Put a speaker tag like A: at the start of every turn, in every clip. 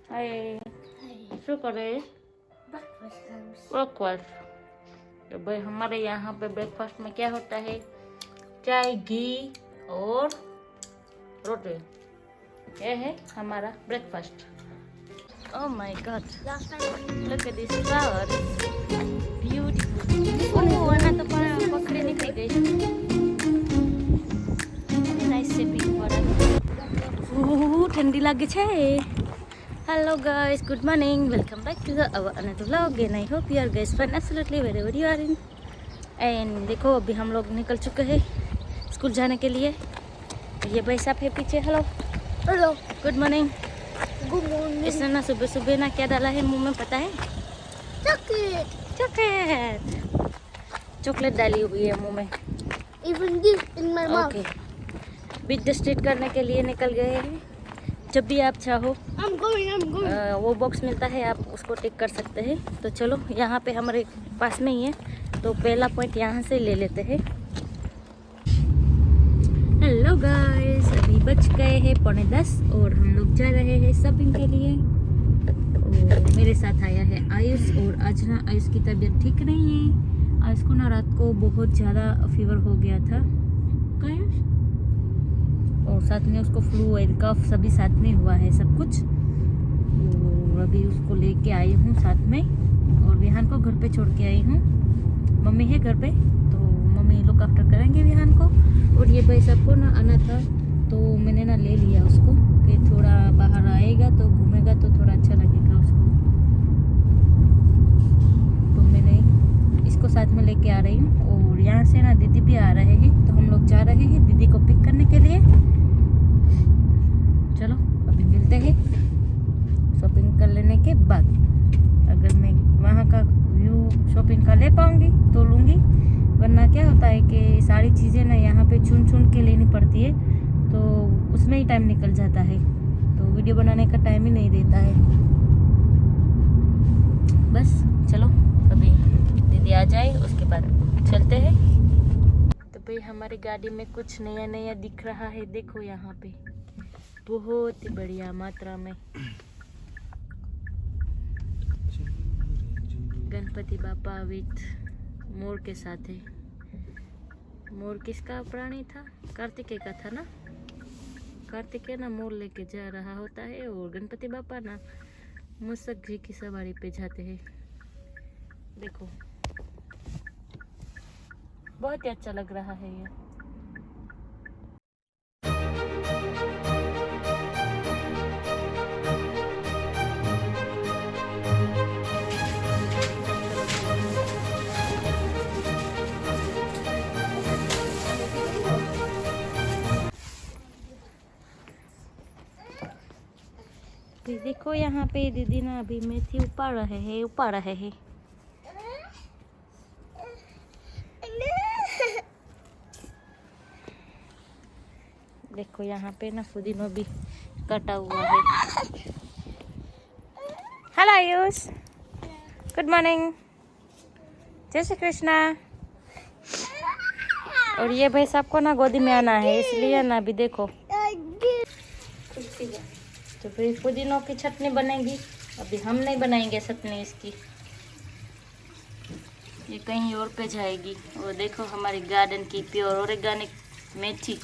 A: हाय, शू करे? ब्रेकफास्ट। तो भाई हमारे यहाँ पे ब्रेकफास्ट में क्या होता है? चाय, घी और रोटी। ये है हमारा breakfast. Oh my god, look at this flower, beautiful. Oh आना तो पकड़े निकल गई। Nice sipping water. ठंडी लागे छे। Hello guys, good morning. Welcome back to our another vlog and I hope you are guys fine absolutely wherever you are in. And देखो अभी हम लोग निकल चुके हैं स्कूल जाने के लिए। ये भाई साहब है पीछे। Hello hello, good morning. Good morning. इसने ना सुबह सुबह ना क्या डाला है मुंह में पता है? चॉकलेट चॉकलेट डाली हुई है मुंह में। Even this in my mouth. Okay. Beach street करने के लिए निकल गए हैं। जब भी आप चाहो I'm going. वो बॉक्स मिलता है, आप उसको टिक कर सकते हैं। तो चलो, यहाँ पे हमारे पास में ही है तो पहला पॉइंट यहाँ से ले लेते हैं। हेलो गाइस, अभी बज गए हैं 9:45 और हम लोग जा रहे हैं शॉपिंग के लिए। और मेरे साथ आया है आयुष। और आज ना आयुष की तबीयत ठीक नहीं है। आयुष को ना रात को बहुत ज़्यादा फीवर हो गया था और साथ में उसको फ्लू और कफ सभी साथ में हुआ है सब कुछ। और अभी उसको लेके आई हूँ साथ में और विहान को घर पे छोड़ के आई हूँ। मम्मी है घर पे तो मम्मी लुक आफ्टर करेंगे विहान को। और ये भाई सबको ना आना था तो मैंने ना ले लिया उसको कि थोड़ा बाहर आएगा तो घूमेगा तो थोड़ा अच्छा लगेगा उसको। तो मैंने इसको साथ में लेके आ रही हूँ। और यहाँ से ना दीदी भी आ रहे हैं तो हम लोग जा रहे हैं दीदी को पिक करने के लिए। चलो अभी मिलते हैं शॉपिंग कर लेने के बाद। अगर मैं वहाँ का व्यू शॉपिंग का ले पाऊँगी तो लूँगी, वरना क्या होता है कि सारी चीज़ें ना यहाँ पे चुन चुन के लेनी पड़ती है तो उसमें ही टाइम निकल जाता है, तो वीडियो बनाने का टाइम ही नहीं देता है। बस चलो अभी दीदी आ जाए उसके बाद चलते हैं। तो भाई हमारी गाड़ी में कुछ नया नया दिख रहा है। देखो यहाँ पे बहुत ही बढ़िया मात्रा में गणपति बापा विथ मोर के साथ है। मोर किसका प्राणी था? कार्तिकेय का था ना। कार्तिकेय ना मोर लेके जा रहा होता है और गणपति बापा ना मूषक जी की सवारी पे जाते हैं। देखो बहुत ही अच्छा लग रहा है ये। देखो यहाँ पे दीदी ना अभी मेथी उपाड़ रहे हैं। देखो यहाँ पे ना पुदीना भी कटा हुआ है। हेलो आयुष, गुड मॉर्निंग, जय श्री कृष्णा। और ये भाई सबको ना गोदी में आना है इसलिए ना अभी देखो। तो फिर पुदीनों की चटनी बनेगी। अभी हम नहीं बनाएंगे चटनी इसकी, ये कहीं और पे जाएगी। और देखो हमारी गार्डन की प्योर ऑर्गेनिक मेथी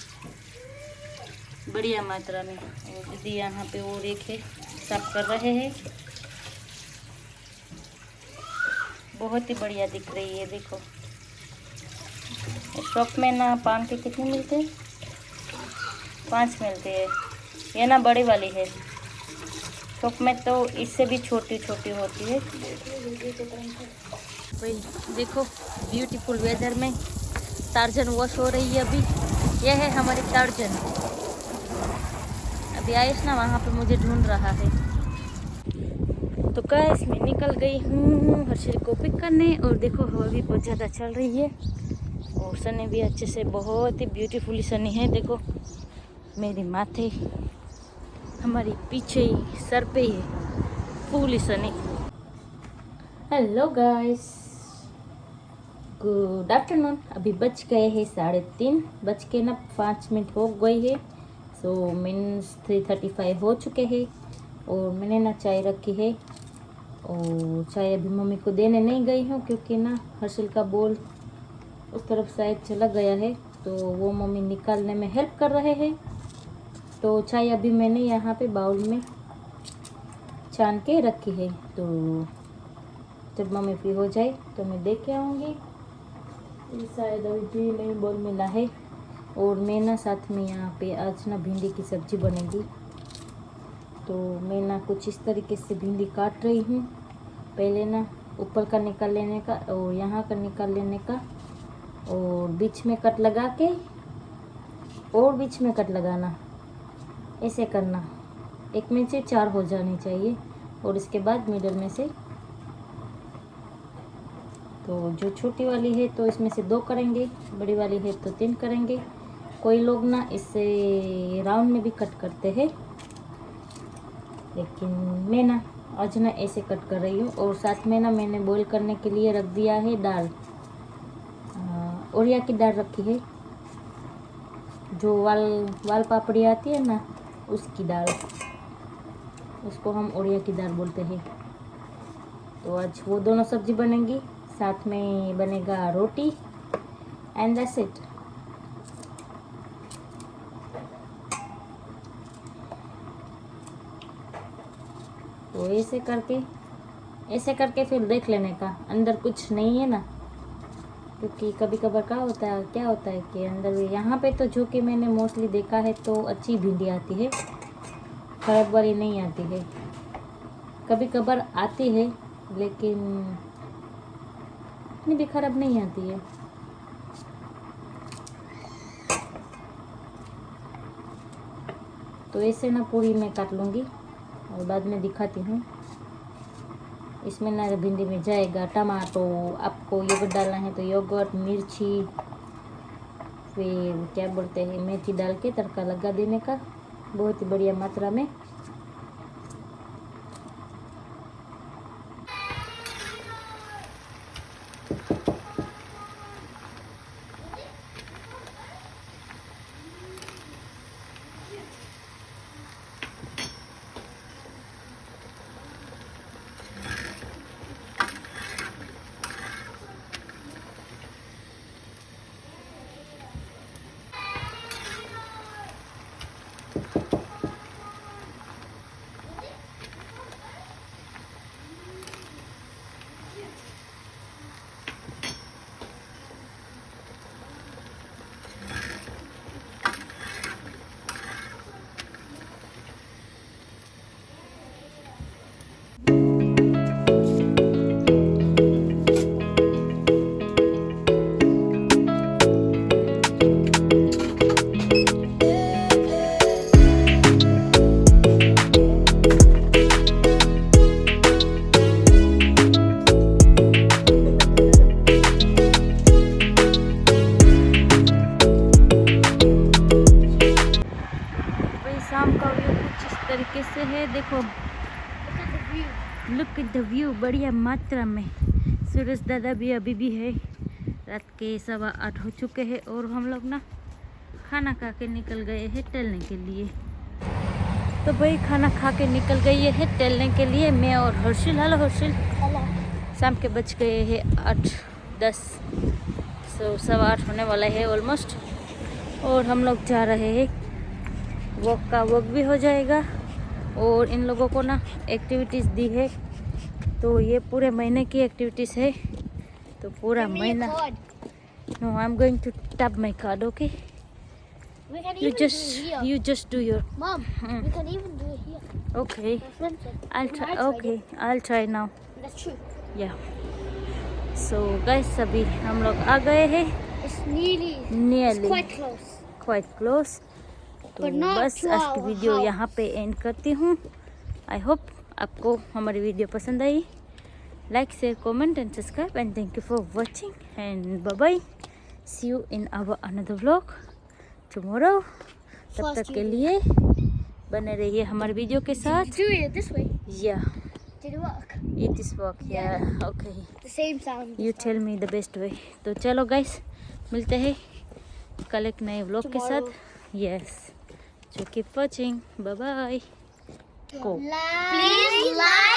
A: बढ़िया मात्रा में। और दीदी यहाँ पे और एक है साफ कर रहे हैं। बहुत ही बढ़िया दिख रही है। देखो शॉप में ना पान के कितने मिलते हैं? 5 मिलते हैं। ये ना बड़ी वाली है, शॉप में तो इससे भी छोटी छोटी होती है। भाई देखो ब्यूटीफुल वेदर में टार्जन वॉश हो रही है। अभी यह है हमारी टार्जन। अभी आयुष ना वहाँ पे मुझे ढूंढ रहा है। तो गाइस मैं निकल गई हूँ हर्षिल को पिक करने। और देखो हवा भी बहुत ज़्यादा चल रही है और सनी भी अच्छे से बहुत ही ब्यूटीफुली सनी है। देखो मेरे माथे हमारी पीछे ही सर पे ही fully sunny. Hello guys, good afternoon. अभी बज गए हैं 3:30, बज के ना 5 मिनट हो गई है। सो मीन्स 3:35 हो चुके हैं। और मैंने ना चाय रखी है, और चाय अभी मम्मी को देने नहीं गई हूँ क्योंकि ना हर्षल का बोल उस तरफ शायद चला गया है, तो वो मम्मी निकालने में हेल्प कर रहे हैं। तो चाय अभी मैंने यहाँ पे बाउल में छान के रखी है, तो जब मम्मी फ्री हो जाए तो मैं देख के आऊँगी। शायद अभी भी नहीं बोल मिला है। और मैं ना साथ में यहाँ पे आज ना भिंडी की सब्ज़ी बनेगी, तो मैं ना कुछ इस तरीके से भिंडी काट रही हूँ। पहले ना ऊपर का निकाल लेने का और यहाँ का निकाल लेने का, और बीच में कट लगा के और बीच में कट लगाना, ऐसे करना। एक में से 4 हो जानी चाहिए, और इसके बाद मिडल में से, तो जो छोटी वाली है तो इसमें से 2 करेंगे, बड़ी वाली है तो 3 करेंगे। कोई लोग ना इससे राउंड में भी कट करते हैं, लेकिन मैं ना आज ना ऐसे कट कर रही हूँ। और साथ में ना मैंने बॉईल करने के लिए रख दिया है दाल, ओरिया की दाल रखी है, जो वाल पापड़ी आती है ना उसकी दाल, उसको हम ओरिया की दाल बोलते हैं। तो आज वो दोनों सब्जी बनेंगी, साथ में बनेगा रोटी, एंड दैट्स इट। तो ऐसे करके फिर देख लेने का अंदर कुछ नहीं है ना, क्योंकि कभी कभार क्या होता है कि अंदर यहाँ पे तो जो कि मैंने मोस्टली देखा है तो अच्छी भिंडी आती है, खराब वाली नहीं आती है। कभी कभार आती है लेकिन इतनी भी खराब नहीं आती है। तो ऐसे ना पूरी मैं काट लूँगी और बाद में दिखाती हूँ। इसमें ना भिंडी में जाएगा टमाटो, आपको योगर्ट डालना है तो योगर्ट, मिर्ची, फिर क्या बोलते हैं मेथी डाल के तड़का लगा देने का बहुत ही बढ़िया मात्रा में। तरीके से है, देखो लुक एट द व्यू, बढ़िया मात्रा में। सूरज दादा भी अभी भी है, रात के 8:15 हो चुके हैं, और हम लोग ना खाना खा के निकल गए हैं टहलने के लिए। तो भाई खाना खा के निकल गए हैं टहलने के लिए, मैं और हर्षिल। हेलो हर्षिल। शाम के बज गए हैं 8:10, 8:15 होने वाला है ऑलमोस्ट, और हम लोग जा रहे हैं। वॉक भी हो जाएगा, और इन लोगों को ना एक्टिविटीज़ दी है, तो ये पूरे महीने की एक्टिविटीज़ है। तो पूरा महीना। No, I am going to tap my card, okay? You just do your.
B: Mom, we can even do it here.
A: Okay. I'll try.
B: I tried
A: Okay, I'll try now.
B: That's true.
A: Yeah. So guys, अभी हम लोग आ गए हैं।
B: It's nearly.
A: Nearly.
B: It's quite close.
A: Quite close. तो
B: But not
A: बस
B: to
A: आज की
B: our
A: video
B: house.
A: यहाँ पे एंड करती हूँ। आई होप आपको हमारी वीडियो पसंद आई। Like, share, comment and subscribe, and thank you for watching, and bye bye. See you in our another vlog tomorrow. तब तक के लिए बने रहिए हमारे वीडियो के साथ।
B: Do it this way.
A: Yeah,
B: Did it work?
A: it is work. Yeah, okay.
B: The same sound.
A: You tell me the best way. तो चलो गाइस, मिलते हैं कल एक नए व्लॉग के साथ।
B: Tomorrow.
A: Yes. So keep watching. Bye bye. Go.
B: Please like